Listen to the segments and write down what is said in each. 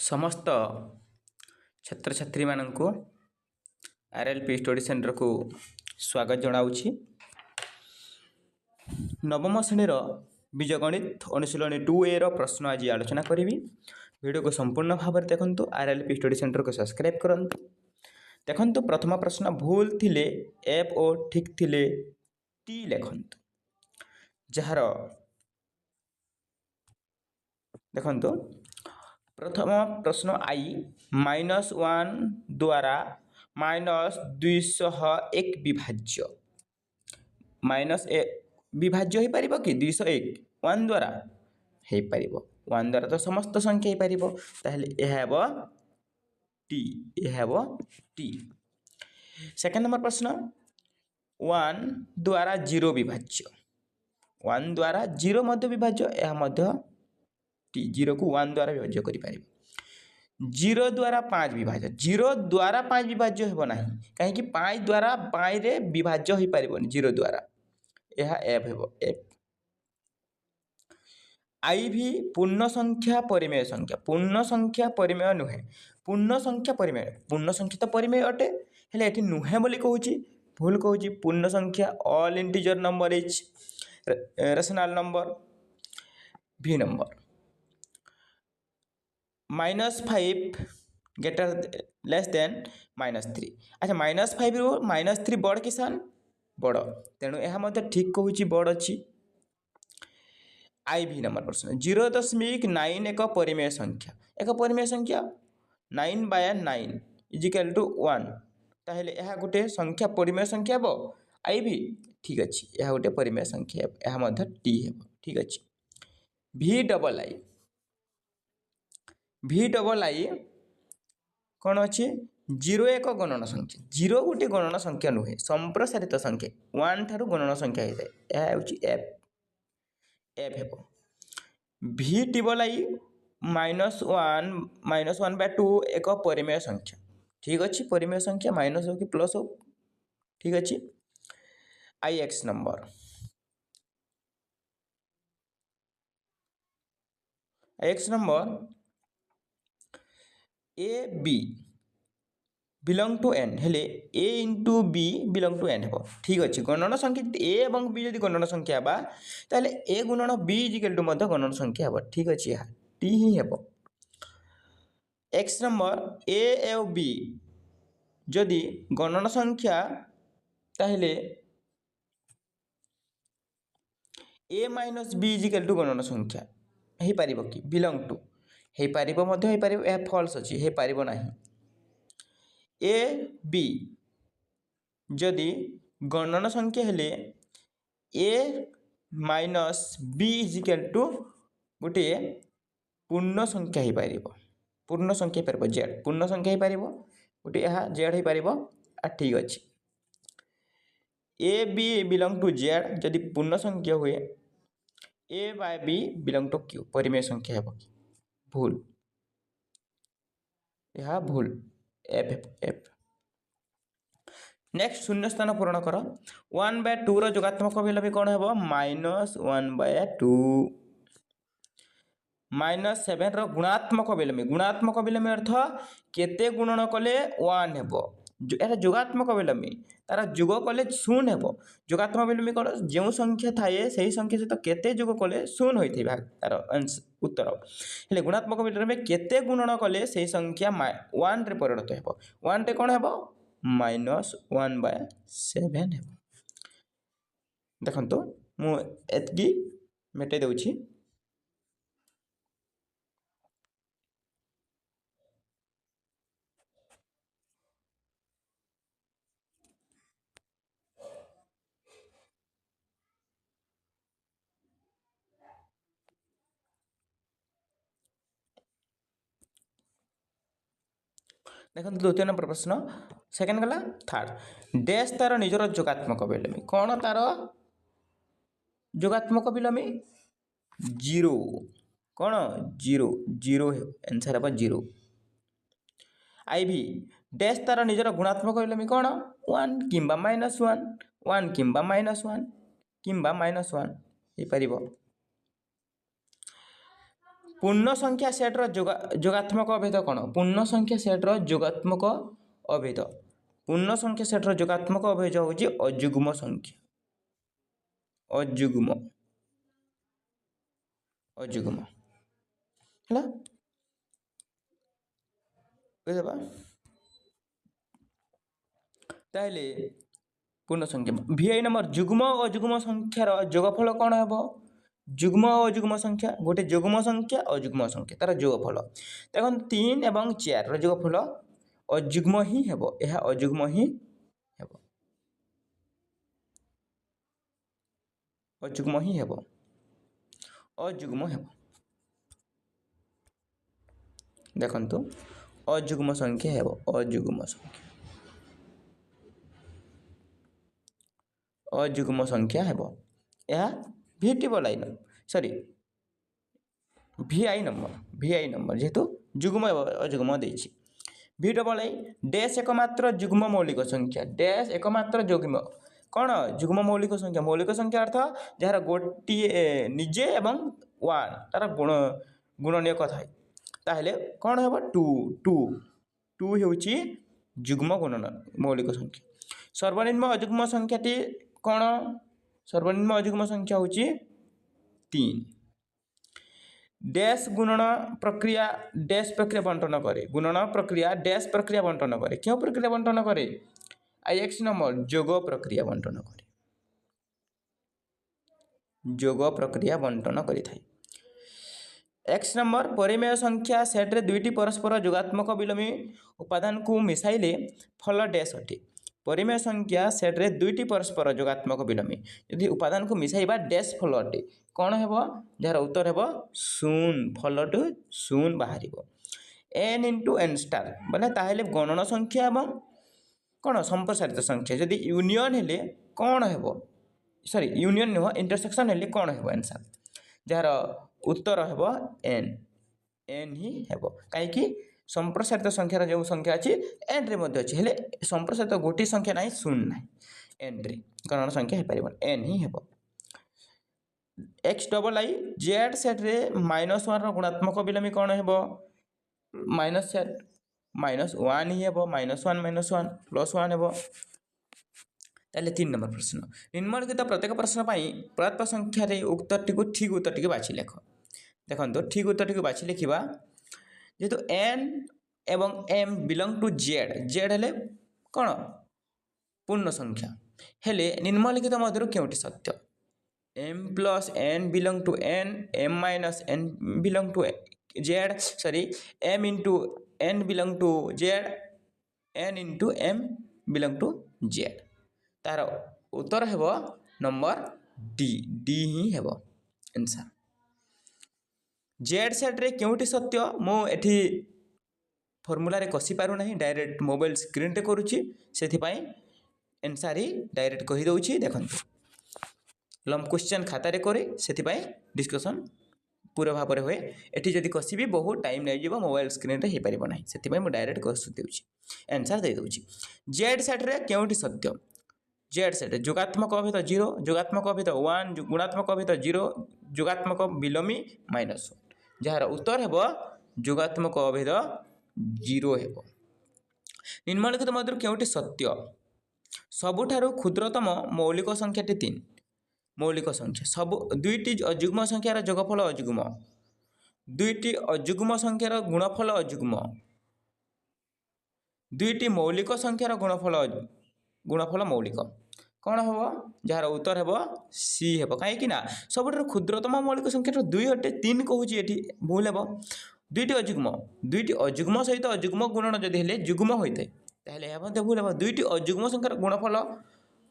समस्त छात्र छात्री मानू आरएलपी स्टडी सेंटर को स्वागत जनाऊँगी। नवम श्रेणी बीजगणित अनुशीलनी 2A प्रश्न आज आलोचना करी। वीडियो को संपूर्ण भाव में देखु। आरएलपी स्टडी सेंटर को सब्सक्राइब करूँ। देखु प्रथम प्रश्न, भूल थिले एफ और ठीक थिले टी लिखंतु। जार देखंतु प्रथम प्रश्न आई -1 द्वारा -201 विभाज्य विभाज्य हो पार कि 201 1 द्वारा हो पार 1 द्वारा तो समस्त संख्या हो पार ताहले यह टी। सेकेंड नंबर प्रश्न 1 द्वारा 0 विभाज्य 1 द्वारा 0 मध्य विभाज्य यह मध्य टी 0 को 1 द्वारा विभाज्य करि पारिबो। 0 द्वारा 5 विभाज्य 0 द्वारा 5 विभाज्य हेबो नाही कहीं 5 द्वारा 5 रे विभाज्य हो पारिबोनी 0 द्वारा यह एफ हेबो एफ। आई भी पूर्ण संख्या परिमेय नुहे पूर्ण संख्या तो परिमेय अटे हेले एठी नुहे बोली कहूची भूल कहूची। पूर्ण संख्या all integer number is rational number. भी नंबर -5 ग्रेटर लेस देन -3। अच्छा -5 रु -3 बड़ किसान बड़ तेणु यह ठीक कहूँ बड़ अच्छी। आई भी नंबर प्रश्न 0.9 एक परिमेय संख्या 9/9 इजिकल टू 1 ताहले यह गोटे संख्या परिमेय संख्या हे आई भी ठीक अच्छे यह गोटे परिमेय संख्या यह टी हे ठीक अच्छे। VII कौन अच्छे 0 एक गणन संख्या 0 गोटे गणन संख्या नुहे संप्रसारित संख्या 1 ठारू गणन संख्या होता है यह हूँ एफ VII -1/2 एक परिमेय संख्या ठीक अच्छे परिमेय संख्या माइनस हो कि प्लस हो ठीक अच्छे। IX number a b belong to N हेले a into b belong to N हेबो ठीक अच्छे। गणन संख्या ए और बी जदि गणन संख्या बा ताले ए गुणन बी इजिकल टू मध्य गणन संख्या हेबो ठीक अच्छे यह टी ही हेबो। एक्स नंबर ए और बी जदि गणन संख्या ताहले ए माइनस बी इजिकल टू गणन संख्या हो पार कि बिलोंग टू हो पार यह फॉल्स अच्छी हो पार नहीं। ए बी जदि गणन संख्या हेले ए माइनस बी इजिकल टू गोटे पूर्ण संख्या हो पार पूर्ण संख्या हो पार जेड पूर्ण संख्या हो पार गोटे यह जेड हो पार ठीक अच्छे। A b belong to Z जदि पूर्ण संख्या हुए a by b belong to Q परिमेय संख्या है भूल यह भूल एफ। नेक्स्ट शून्य स्थान पूरण कर 1/2 जोगात्मक अभिलम्बी कौन है -1/2 -7 गुणात्मक अभिलम्बी अर्थ केते गुणन कले 1 हेबो यार जोगात्मक अभिलम्बी तार जुग कले 0 हेबो। जोगात्मक अभिलम्बी कौन जो संख्या थाए से संख्या सहित केते जुग कले 0 होइथि तार उत्तर हेले गुणात्मक अभिलम्बी केते गुणन कले से संख्या 1 रे परिणत हेबो 1 रे कौन हेबो -1/7 हेबो। देखंतु मु एतकी मेटे देउछि। देखो द्वितीय नंबर प्रश्न सेकेंड गला थर्ड डैश तार निजर जोगात्मक अभिलम्बी कौन तार जोगात्मक अभिलम्बी 0 कौन 0 आंसर है 0। आई भी डैश तार निजर गुणात्मक अभिलम्बी कौन 1 किंबा -1 1 किंबा -1 किंबा -1 हो पारिबो। पूर्ण संख्या सेट्र जोगात्मक अभेद कौन पूर्ण संख्या सेट्र जोगात्मक अभेद पूर्ण संख्या सेट्र जोगात्मक अभेद हूँ अजुग्म संख्या अजुग्म अजुग्म है बुझेबा ताहले पूर्ण संख्या VI नंबर जुग्म और अजुग्म संख्यार जोगफल कौन हे जुग्म और अजुग्म संख्या गोटे जुग्म संख्या अजुग्म संख्या तार जोगफल देखो 3 एवं 4 जोगफल अजुग्म ही हेबो यह अजुग्म ही हेबो अजुग्म ही हेबो अजुग्म हेबो देखंतु अजुग्म संख्या हेबो अजुग्म संख्या अजुग्म संख्या हेबो यह VT line sorry VI number जेहेतु जुग्म अजुग्म देछि V डबल आई डैश एकमात्र जुग्म मौलिक संख्या डैश एकमात्र जुग्म कौन जुग्म मौलिक संख्या अर्थ जार गोटे निजे एवं वन तार गुणनीय थाए ताहले कौन हे टू टू टू होउची जुग्म गुणन मौलिक संख्या सर्वनिम्न अजुग्म संख्याटी कौन सर्वनिम्न अजुग्म संख्या होउची 3 डैश गुणन प्रक्रिया डैश प्रक्रिया बंटन करे गुणन प्रक्रिया डैश प्रक्रिया बंटन करे क्यों प्रक्रिया बंटन करे IX नंबर जोग प्रक्रिया बंटन करे जोग प्रक्रिया बंटन करि थाए X नंबर परिमेय संख्या सेट रे दुईटी परस्पर जोगात्मक विलोमी उपादान को मिसाइले फल डैश अटे परिमेय संख्या सेट रे दुईटी परस्पर जोगात्मक विलोमी यदि उपादान को मिसाइबा डैश फल अटे कौन हेबो जार उत्तर हेबो शून्य फलटू शून्य बाहर n इंटू n स्टार बोले ताहले गणन संख्या एवं कौन संप्रसारित संख्या जदि यूनियन हेले कौन हेबो सॉरी यूनियन नुह इंटरसेक्शन हेले कौन हेबो आंसर जार उत्तर हेबो n ही हेबो काईकि संप्रसारित संख्यार जो संख्या अच्छी n रे मध्य अच्छी हेले संप्रसारित गोटी संख्या नहीं शून्य नहीं n रे गणन संख्या हो पार n ही हेबो X double I Z set रे -1 गुणात्मक विलोमी कौन हेबो माइनस सेट -1 ही हेबो -1 प्लस 1 हेबो ताले 3 नंबर प्रश्न निम्नलिखित प्रत्येक प्रश्न पाई प्रदत्त संख्या रे उत्तरटी को ठीक उत्तरटी को बाछि लेख देखंतो ठीक उत्तरटी को बाछि लिखिबा जेतु n एवं m बिलोंग टू z हेले कौन पूर्ण संख्या हेले निम्नलिखित मध्यरु केउटी सत्य m plus n belong to n m minus n belong to z sorry m into n belong to z n into m belong to z तार उत्तर हेबो नंबर डी ही हेबो आंसर z सेट रे केउटी सत्य मो एठी फॉर्मूला रे कसी पारु नहीं डायरेक्ट मोबाइल स्क्रीन रे करूची सेथि पई आंसर ही डायरेक्ट कहि दउची देखंतु लम क्वेश्चन खाता रे करे सेथि पई डिस्कशन पूरा भाव हुए एटी जदि कसिबी बहुत टाइम नहीं जीव मोबाइल स्क्रीन रे हे परिबो नहीं सेथि पई मो डायरेक्ट कस देउची आंसर दे दउची z सेट रे केउटी सत्य z सेट जोगात्मक अभेद 0 जोगात्मक अभेद 1 गुणात्मक अभेद 0 जोगात्मक विलोमी -1 जार उत्तर हेबो जोगात्मक अभेद 0 हेबो निम्नलिखित मध्य केउटी सत्य सबुठारु क्षुद्रतम मौलिक संख्याटी 3 मौलिक संख्या सब दुईटी अजुग्म संख्यार जोगफल अजुग्म दुईटी अजुग्म संख्यार गुणफल अजुग्म दुईटी मौलिक संख्यार गुणफल मौलिक कौन हम जार उत्तर हेबो सी हेबो कहीं ना सबुठारु क्षुद्रतम मौलिक संख्या 2 अटे 3 कहूची एठी भूल हेबो दुईटी अजुग्म सहित अजुग्म गुणन जदि हेले जुग्म होइते ताहले या मध्ये भूल हेबो दुईटी अजुग्म संख्यार गुणफल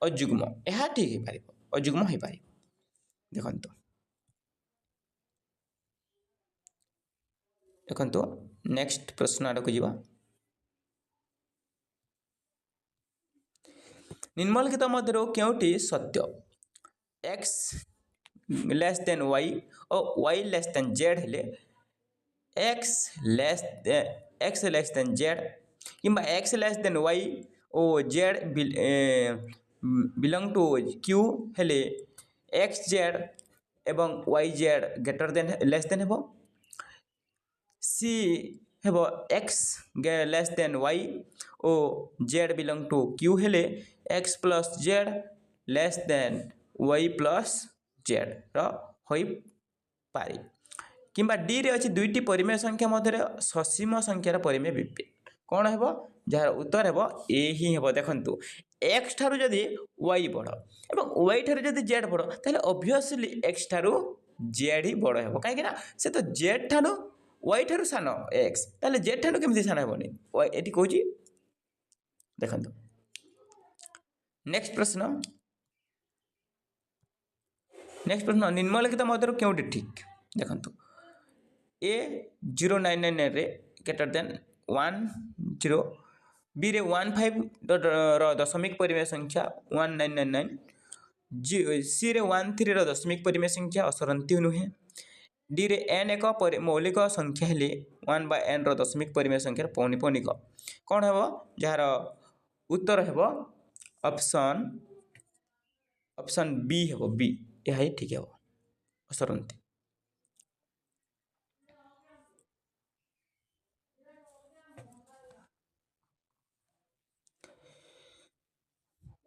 अजुग्म ଏହା ठीक हे पारिबो अजुग्म हे पारिबो देखंतो नेक्स्ट प्रश्न आडक जीवा निम्नलिखित मध्यरु केउटी सत्य x लेस देन y और y लेस देन z हेले x लेस देन z किंबा x लेस देन y और z बिलोंग टू q हेले x z एवं y z greater than less than हेबो सी हेब एक्स लेस देन वाई ओ जेड बिलंग टू क्यू हेले x plus z less than y plus z रही पारे किंबा डी रे अच्छी दुईटी परिमेय संख्या मध्य ससीम संख्यार परिमेय विपरीत कौन है जार उत्तर है ए ही हे देखु एक्स ठारू जदि वाई बड़ और वाई ठारू जदि जेड बड़ ताहले ऑब्वियसली एक्स ठारू जेड ही बड़ हे कहीं से तो जेड ठारू वाई ठारू सान एक्स ताहले जेड ठारू केमती सान हेबनी ये कौच देखु नेक्स्ट प्रश्न निम्नलिखित मध्य क्योंटी ठीक देखु ए 099 रे ग्रेटर देन 10 बी रे 15 रो दशमिक परिमेय संख्या 1999 सी रे 13 रो दशमिक परिमेय संख्या असरंती नुहे डी रे एन एक मौलिक संख्या हेले 1/n रो दशमिक परिमेय संख्या पौनिपौनिक कौन हे जार उत्तर हे ऑप्शन बी हे बी यह ठीक है असरंती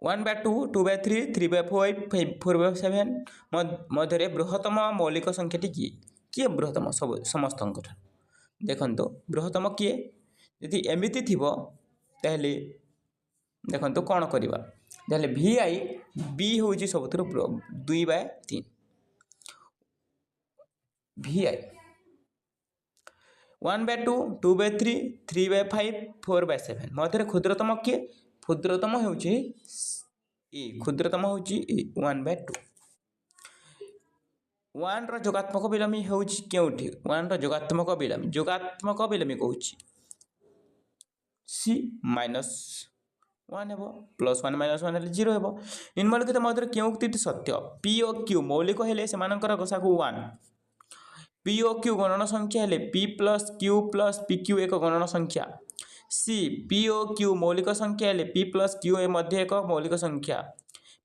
1/2 2/3 3/5 4/7 मध्य बृहत्तम मौलिक संख्याटी किए बृहत्तम सब समस्त देखो बृहत्तम किए यदि एमती थी ताहले देखो कौन करवा ताहले vi b हूँ सब 2/3 vi 1/2 2/3 3/5 4/7 मध्य क्षुद्रतम किए क्षुद्रतम हूँ क्षुद्रतम हूँ 1/2 1 रो जोगात्मक विलोमी हूँ क्योंठी 1 रो जोगात्मक विलोमी कहूँ सी -1 हे +1 -1 हेले 0 हे निम्नलिखित मध्य क्यों उक्ति सत्य पी और क्यू मौलिक हेले से गसाकू 1 पी और क्यू गणन संख्या हेले P plus Q plus P Q एक गणन संख्या सी पी और क्यू मौलिक संख्या हेले पी प्लस क्यू ए मध्य एक मौलिक संख्या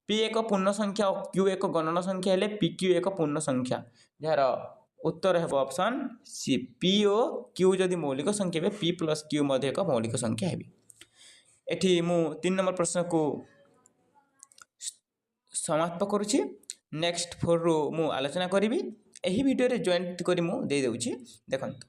पी एक पूर्ण संख्या और क्यू एक गणन संख्या हेले पी क्यू एक पूर्ण संख्या जार उत्तर है ऑप्शन सी पी और क्यू जदि मौलिक संख्या है पी प्लस क्यू मध्य एक मौलिक संख्या है एठी मु 3 नंबर प्रश्न को समाप्त करुछि नेक्स्ट 4 रो मु आलोचना करी यही वीडियो रे जॉइन करी मु दे देउछि देखंतु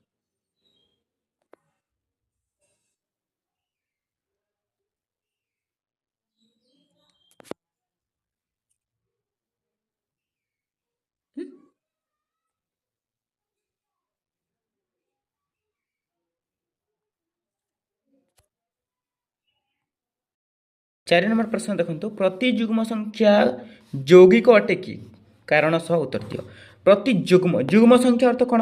चार नंबर प्रश्न देखो प्रति जुग्म संख्या यौगिक अटे कि कारण सह उत्तर दियो प्रति जुग्म संख्या अर्थ कौन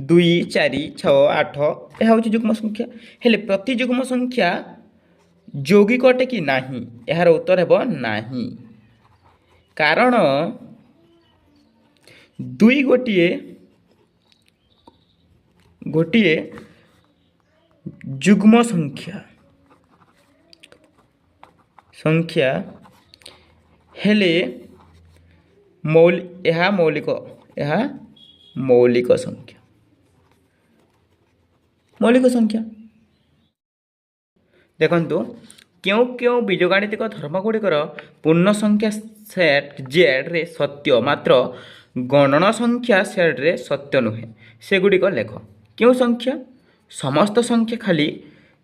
2 4 6 8 यह हूँ जुग्म संख्या हेले प्रति जुग्म संख्या यौगिक अटे कि नहीं यार उत्तर है नहीं कारण 2 गोटे जुग्म संख्या हेले मौलिक संख्या देखंतु क्यों बीजगणितिक धर्मगुड़िकर पूर्ण संख्या सेट जेड रे सत्य मात्र गणन संख्या सेट रे सत्य नुहे से गुड़िक लेख क्यों संख्या समस्त संख्या खाली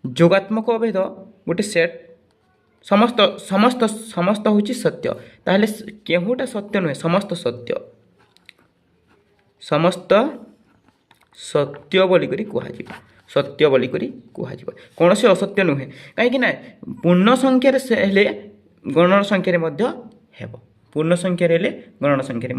जोगात्मक अभेद गोटे सेट समस्त हूँ सत्य ताहले केहुटा सत्य नुहे समस्त सत्य बोलिकरी कहुआ सत्य बोलिकरी कहुआ कौन से असत्य नुहे कहीं पूर्ण संख्यार हेले गणन संख्यार पूर्ण संख्यार हेले गणन संख्यार